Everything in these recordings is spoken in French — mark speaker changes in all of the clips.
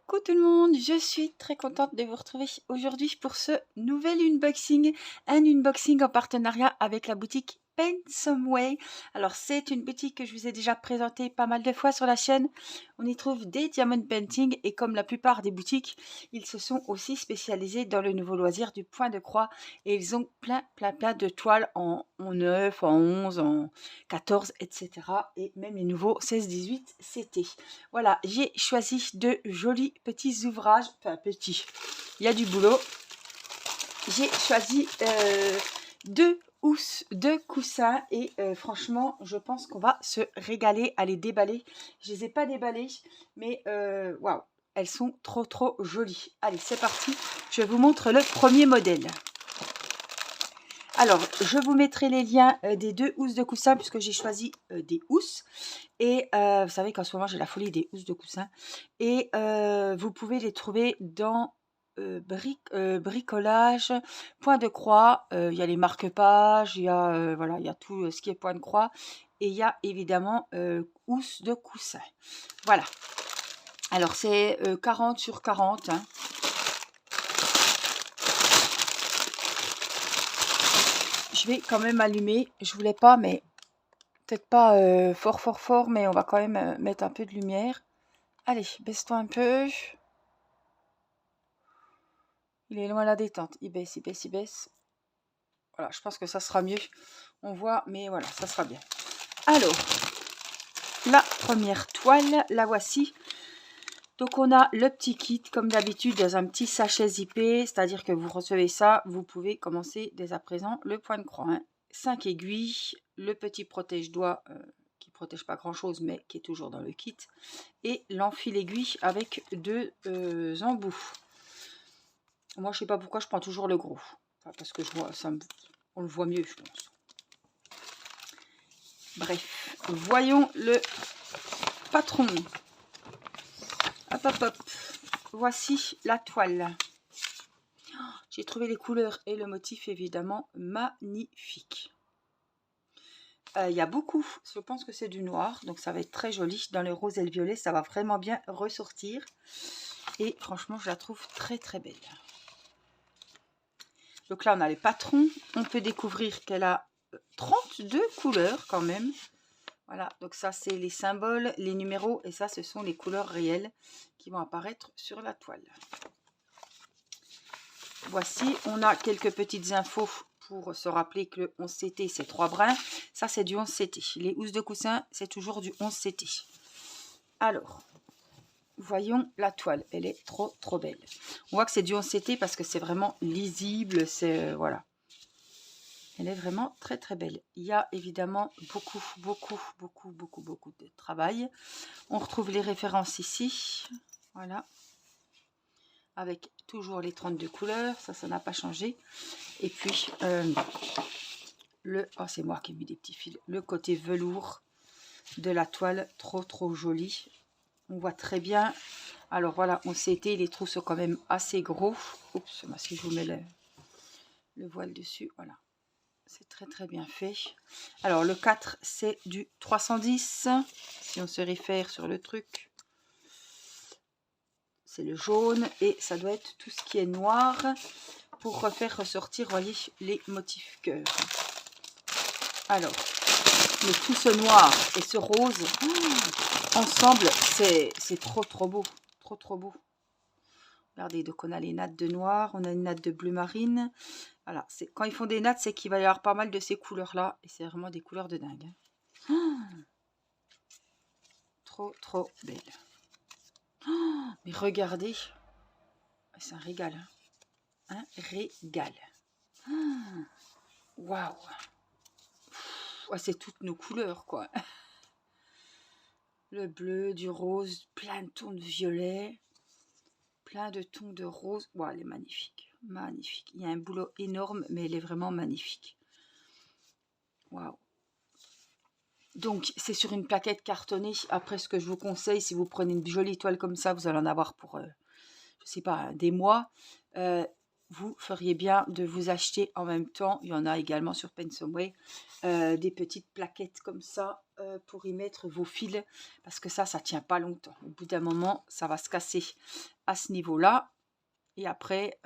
Speaker 1: Coucou tout le monde, je suis très contente de vous retrouver aujourd'hui pour ce nouvel unboxing, un unboxing en partenariat avec la boutique Paint Some Way. Alors c'est une boutique que je vous ai déjà présentée pas mal de fois sur la chaîne. On y trouve des diamond painting et comme la plupart des boutiques, ils se sont aussi spécialisés dans le nouveau loisir du point de croix et ils ont plein de toiles en 9, en 11, en 14, etc. Et même les nouveaux 16-18 CT. Voilà, j'ai choisi de jolis petits ouvrages, enfin petits, il y a du boulot. J'ai choisi deux housses de coussins et franchement, je pense qu'on va se régaler à les déballer. Je les ai pas déballées, mais waouh, elles sont trop jolies. Allez, c'est parti, je vous montre le premier modèle. Alors, je vous mettrai les liens des deux housses de coussins puisque j'ai choisi des housses. Et vous savez qu'en ce moment, j'ai la folie des housses de coussins. Et vous pouvez les trouver dans bricolage, point de croix. Il y a les marque-pages, il y a, voilà, il y a tout ce qui est point de croix. Et il y a évidemment housses de coussins. Voilà. Alors, c'est 40 sur 40. Hein. Je vais quand même allumer. Je voulais pas, mais peut-être pas fort, mais on va quand même mettre un peu de lumière. Allez, baisse-toi un peu. Il est loin la détente. Il baisse, il baisse, il baisse. Voilà, je pense que ça sera mieux. On voit, mais voilà, ça sera bien. Alors, la première toile, la voici. Donc, on a le petit kit, comme d'habitude, dans un petit sachet zippé. C'est-à-dire que vous recevez ça, vous pouvez commencer dès à présent le point de croix. Hein. 5 aiguilles, le petit protège-doigt qui ne protège pas grand-chose, mais qui est toujours dans le kit. Et l'enfile aiguille avec deux embouts. Moi, je sais pas pourquoi je prends toujours le gros. Enfin, parce que je vois, on le voit mieux, je pense. Bref, voyons le patron. Hop, hop, hop. Voici la toile. J'ai trouvé les couleurs et le motif, évidemment, magnifique. Il y a beaucoup, je pense que c'est du noir, donc ça va être très joli. Dans le rose et le violet, ça va vraiment bien ressortir. Et franchement, je la trouve très belle. Donc là, on a les patrons. On peut découvrir qu'elle a 32 couleurs quand même. Voilà, donc ça, c'est les symboles, les numéros. Et ça, ce sont les couleurs réelles qui vont apparaître sur la toile. Voici, on a quelques petites infos pour se rappeler que le 11 CT, c'est 3 brins. Ça, c'est du 11 CT. Les housses de coussin, c'est toujours du 11 CT. Alors, voyons la toile. Elle est trop belle. On voit que c'est du 11 CT parce que c'est vraiment lisible. C'est voilà. Elle est vraiment très belle. Il y a évidemment beaucoup de travail. On retrouve les références ici. Voilà. Avec toujours les 32 couleurs. Ça n'a pas changé. Et puis, oh, c'est moi qui ai mis des petits fils. Le côté velours de la toile. Trop joli. On voit très bien. Alors voilà, on s'est été. Les trous sont quand même assez gros. Oups, si je vous mets le voile dessus. Voilà. C'est très bien fait. Alors, le 4, c'est du 310. Si on se réfère sur le truc, c'est le jaune. Et ça doit être tout ce qui est noir pour refaire ressortir, voyez, les motifs cœur. Alors, mais tout ce noir et ce rose, ensemble, c'est trop beau. Trop beau. Regardez, donc on a les nattes de noir, on a une natte de bleu marine. Voilà, quand ils font des nattes, c'est qu'il va y avoir pas mal de ces couleurs-là. Et c'est vraiment des couleurs de dingue. Trop belle. Mais regardez. C'est un régal. Un régal. Waouh. C'est toutes nos couleurs, quoi. Le bleu, du rose, plein de tons de violet. Plein de tons de rose. Wow, elle est magnifique. Magnifique. Il y a un boulot énorme, mais elle est vraiment magnifique. Waouh. Donc, c'est sur une plaquette cartonnée. Après, ce que je vous conseille, si vous prenez une jolie toile comme ça, vous allez en avoir pour, je sais pas, des mois. Vous vous feriez bien de vous acheter en même temps, il y en a également sur Pensomeway, des petites plaquettes comme ça pour y mettre vos fils, parce que ça tient pas longtemps. Au bout d'un moment, ça va se casser à ce niveau-là, et après,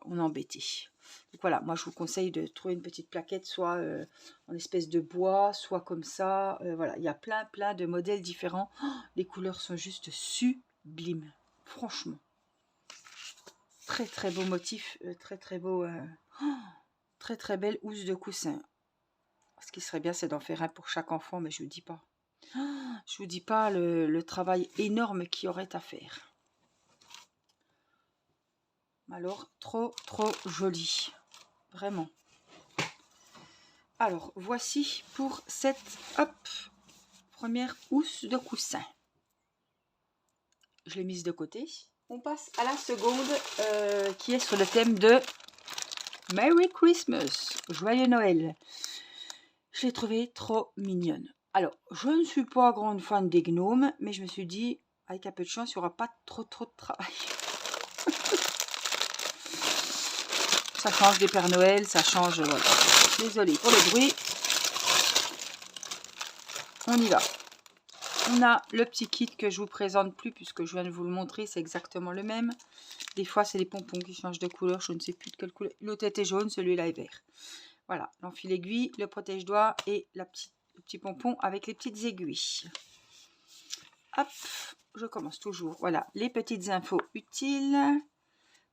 Speaker 1: on est embêté. Donc voilà, moi je vous conseille de trouver une petite plaquette, soit en espèce de bois, soit comme ça. Voilà, il y a plein de modèles différents. Oh, les couleurs sont juste sublimes, franchement. Très beau motif, très beau, très belle housse de coussin. Ce qui serait bien, c'est d'en faire un pour chaque enfant, mais je vous dis pas. Je vous dis pas le travail énorme qu'il y aurait à faire. Alors, trop joli, vraiment. Alors, voici pour cette première housse de coussin. Je l'ai mise de côté. On passe à la seconde qui est sur le thème de Merry Christmas, Joyeux Noël. Je l'ai trouvée trop mignonne. Alors, je ne suis pas grande fan des gnomes, mais je me suis dit, avec un peu de chance, il n'y aura pas trop de travail. Ça change des Pères Noël, ça change, voilà. Désolée pour le bruit. On y va. On a le petit kit que je vous présente plus, puisque je viens de vous le montrer, c'est exactement le même. Des fois, c'est les pompons qui changent de couleur, je ne sais plus de quelle couleur. L'autre était jaune, celui-là est vert. Voilà, l'enfil aiguille, le protège-doigt et le petit pompon avec les petites aiguilles. Hop, je commence toujours. Voilà, les petites infos utiles.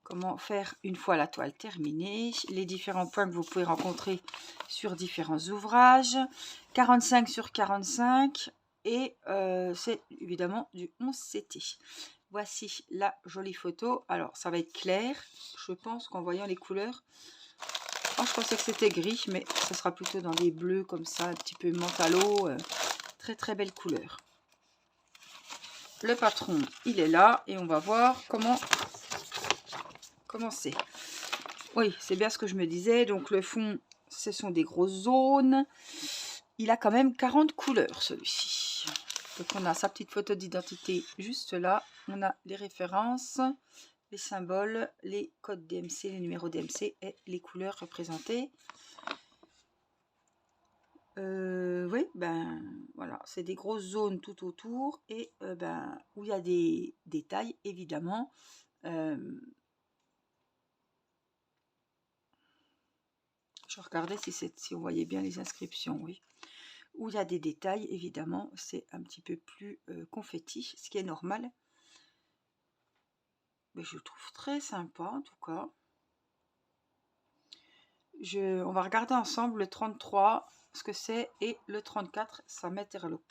Speaker 1: Comment faire une fois la toile terminée. Les différents points que vous pouvez rencontrer sur différents ouvrages. 45 sur 45. Et c'est évidemment du 11 CT. Voici la jolie photo. Alors, ça va être clair. Je pense qu'en voyant les couleurs... Oh, je pensais que c'était gris, mais ce sera plutôt dans des bleus comme ça, un petit peu mentalo. Très belle couleur. Le patron, il est là. Et on va voir comment c'est. Oui, c'est bien ce que je me disais. Donc le fond, ce sont des grosses zones. Il a quand même 40 couleurs, celui-ci. Donc on a sa petite photo d'identité juste là. On a les références, les symboles, les codes DMC, les numéros DMC et les couleurs représentées. Oui, ben voilà, c'est des grosses zones tout autour et ben, où il y a des détails, évidemment. Je regardais si on voyait bien les inscriptions, oui. Où il y a des détails, évidemment, c'est un petit peu plus confetti, ce qui est normal. Mais je le trouve très sympa, en tout cas. On va regarder ensemble le 33, ce que c'est, et le 34, ça m'interloque.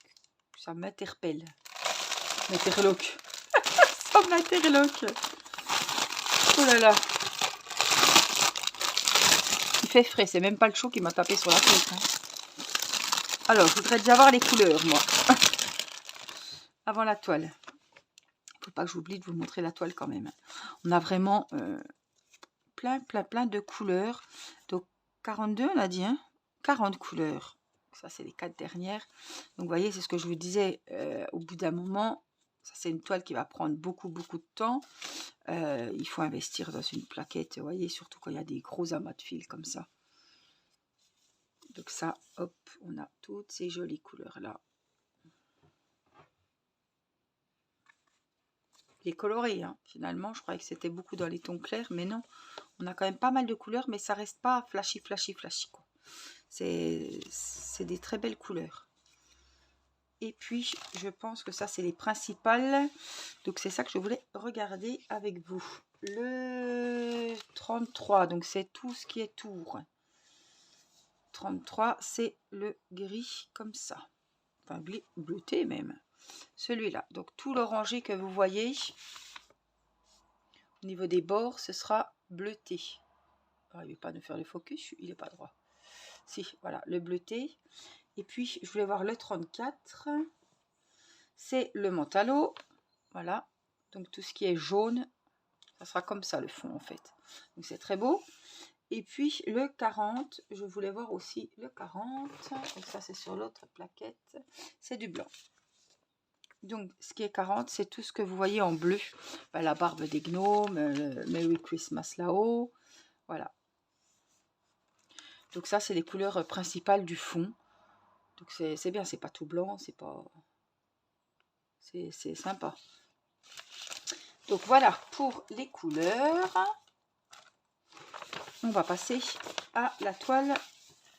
Speaker 1: Ça m'interpelle. M'interloque. Ça m'interloque. Oh là là. Il fait frais, c'est même pas le chaud qui m'a tapé sur la tête. Hein. Alors, je voudrais déjà voir les couleurs, moi. Avant la toile. Faut pas que j'oublie de vous montrer la toile quand même. On a vraiment plein de couleurs. Donc 42 on a dit, hein, 40 couleurs. Ça c'est les 4 dernières. Donc vous voyez, c'est ce que je vous disais, au bout d'un moment, ça c'est une toile qui va prendre beaucoup de temps. Il faut investir dans une plaquette, vous voyez, surtout quand il y a des gros amas de fils comme ça. Donc ça, hop, on a toutes ces jolies couleurs là. Les colorés, hein. Finalement, je croyais que c'était beaucoup dans les tons clairs, mais non. On a quand même pas mal de couleurs, mais ça reste pas flashy, quoi. C'est des très belles couleurs. Et puis, je pense que ça, c'est les principales. Donc, c'est ça que je voulais regarder avec vous. Le 33, donc c'est tout ce qui est tour. 33, c'est le gris comme ça. Enfin, bleuté même. Celui-là. Donc, tout l'orangé que vous voyez... Au niveau des bords, ce sera bleuté. Ah, il ne veut pas nous faire le focus, il n'est pas droit. Si, voilà, le bleuté. Et puis, je voulais voir le 34. C'est le mentalo. Voilà. Donc, tout ce qui est jaune, ça sera comme ça, le fond, en fait. Donc, c'est très beau. Et puis, le 40, je voulais voir aussi le 40. Donc, ça, c'est sur l'autre plaquette. C'est du blanc. Donc, ce qui est 40, c'est tout ce que vous voyez en bleu. La barbe des gnomes, Merry Christmas là-haut. Voilà. Donc ça, c'est les couleurs principales du fond. Donc c'est bien, c'est pas tout blanc, c'est pas... C'est sympa. Donc voilà pour les couleurs. On va passer à la toile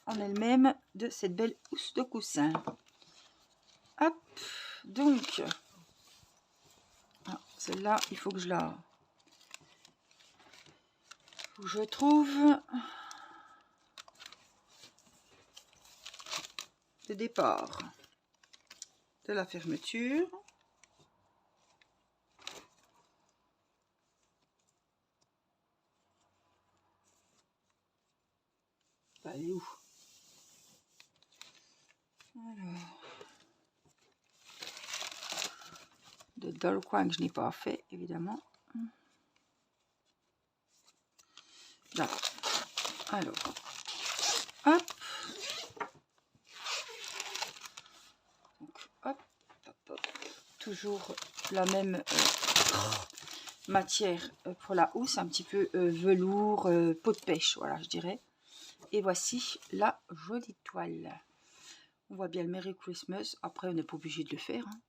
Speaker 1: en elle-même de cette belle housse de coussin. Hop, donc, celle-là, il faut que je la... Faut que je trouve le départ de la fermeture. Elle est où? Alors, dans le coin que je n'ai pas fait, évidemment. Là. Alors, hop. Donc, hop, hop, hop. Toujours la même matière pour la housse, un petit peu velours, peau de pêche, voilà, je dirais. Et voici la jolie toile. On voit bien le Merry Christmas. Après, on n'est pas obligé de le faire. Hein.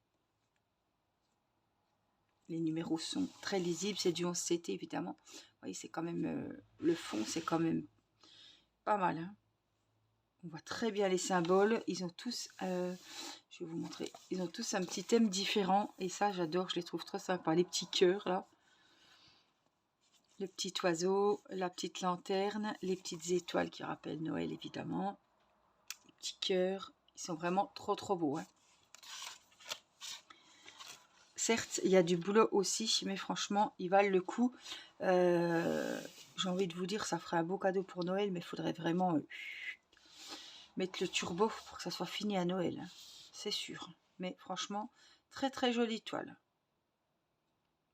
Speaker 1: Les numéros sont très lisibles. C'est du 11CT, évidemment. Vous voyez, c'est quand même... le fond, c'est quand même pas mal. Hein. On voit très bien les symboles. Ils ont tous... je vais vous montrer. Ils ont tous un petit thème différent. Et ça, j'adore. Je les trouve trop sympas. Les petits cœurs, là. Le petit oiseau, la petite lanterne, les petites étoiles qui rappellent Noël, évidemment. Les petits cœurs. Ils sont vraiment trop beaux. Hein. Certes, il y a du boulot aussi, mais franchement, ils valent le coup. J'ai envie de vous dire, ça ferait un beau cadeau pour Noël, mais il faudrait vraiment mettre le turbo pour que ça soit fini à Noël. Hein. C'est sûr. Mais franchement, très jolie toile.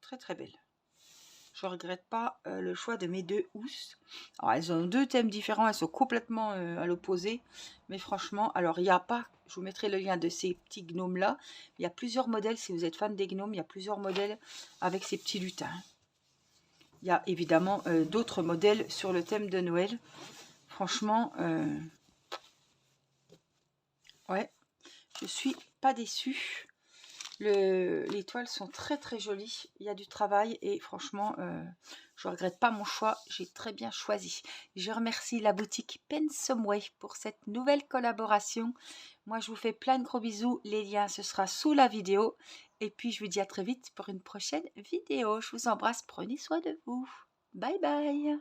Speaker 1: Très belle. Je ne regrette pas le choix de mes deux housses. Alors, elles ont deux thèmes différents, elles sont complètement à l'opposé. Mais franchement, alors il n'y a pas, je vous mettrai le lien de ces petits gnomes là. Il y a plusieurs modèles, si vous êtes fan des gnomes, il y a plusieurs modèles avec ces petits lutins. Il y a évidemment d'autres modèles sur le thème de Noël. Franchement, ouais, je suis pas déçue. Les toiles sont très jolies, il y a du travail et franchement je ne regrette pas mon choix, j'ai très bien choisi. Je remercie la boutique Pensomeway pour cette nouvelle collaboration. Moi je vous fais plein de gros bisous, les liens ce sera sous la vidéo et puis je vous dis à très vite pour une prochaine vidéo. Je vous embrasse, prenez soin de vous, bye bye.